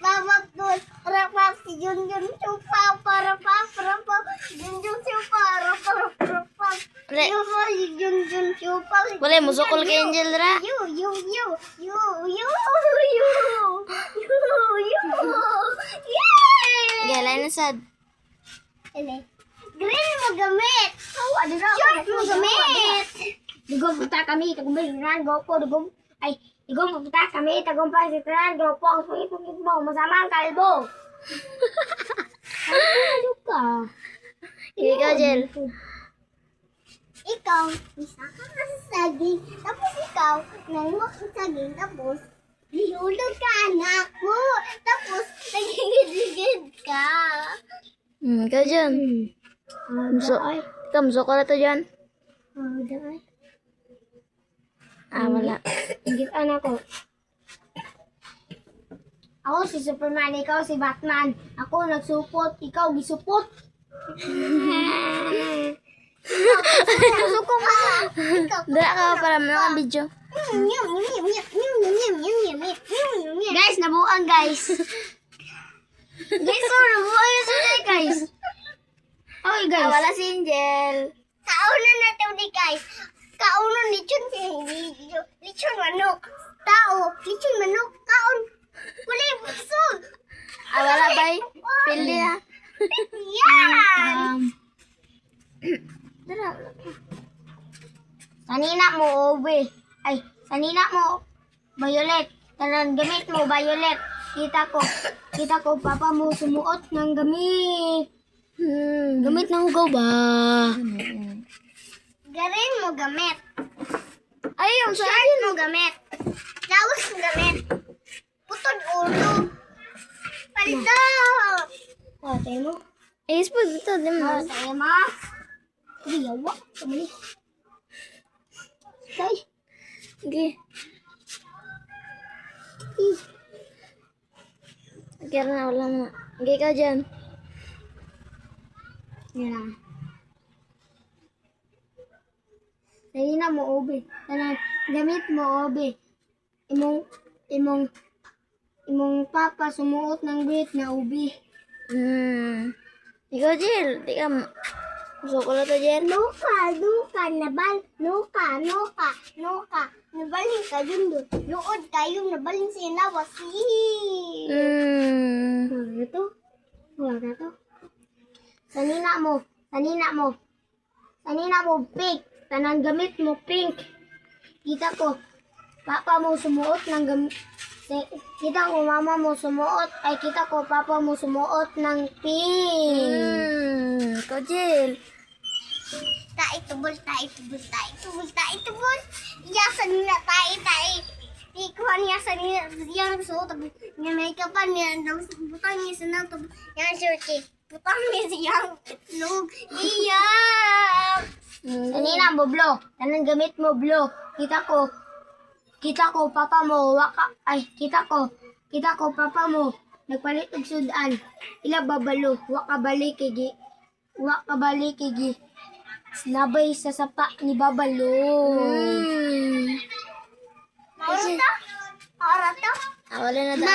Babakul, rapap, si Junjun Chupa, parapap, rapap, Junjun Chupa, rapap, rapap. Pre. Chupa, si Junjun Chupa. Boleh musukol kay Angel ra. You. Yay! Galay na sad. Ele. Green mo gamit. Short mo gamit. Dugong punta kami, tagumbay go po, dugong. Ay, dugong punta kami, tagumpay si Tran, go po, ang pungit mo, masama ang kalbo. Ano ka? Ikaw, Jel. Ikaw, isa ka sa saging, tapos ikaw, nanguha sa saging, tapos, lihulog ka anak mo, tapos, nagigid-gid ka. Ikaw dyan. Musukol na to dyan. Dahil. Wala. Hindi anak ko. Ako si Superman, ikaw si Batman. Ako nagsupot, ikaw gisupot. Suko ka. Dala ka para mo ang video. Guys, nabuang guys. Guys, nabuang na sila guys. Okay guys. Wala si Angel. Kaunan natin di guys. Kaunan lechon manok. Tao, lechon manok. Kaon. Kulay busog. Wala bay. Pili na. Yan. Dala. Sanina mo, Obe. Ay, sanina mo, Violet. Tanan gamit mo, Violet. Kita ko, papa mo sumuot ng gamit. Gamit na hugaw ba? Garin mo gamit. Ayun, sa Shirt mo gamit. Lawas mo gamit. Putod ulo. Palito. Tayo mo. Spag dito. Di mo. Tayo mo. Diyawa. Kamali. Tay. Sige. Kaya na, wala na. Sige ka dyan. Yan. Sanina mo, Obe. Tanan gamit mo, Obe. Imong papa sumuot ng bit na ubi. Ikaw, Jill. Di ka musukol na to, Jill. Nuka, nabalin ka dun doon. Luod kayo, nabalin sa inawas. Ito? Wala to. Sanina mo, pink. Tanan gamit mo, pink. Kita ko, papa mo sumuot ng gamit. Kita ko, mama mo sumuot. Ay, kita ko, papa mo sumuot ng pink. Ikaw, Jill. Taitubol. Iyasan nila, ikuha niya sa niya, yung suot, yung makeup pa niya, butang niya sa nang, yung shirt, butang niya siyang itlog. Iyak! Kanina mo, blo. Tanang gamit mo, blo. Kita ko, papa mo, kita ko, papa mo, nagpalit og sudan. Ila babalo, wakabalik kigi. Nabay sa sapa ni babalo. Maura to? Wala na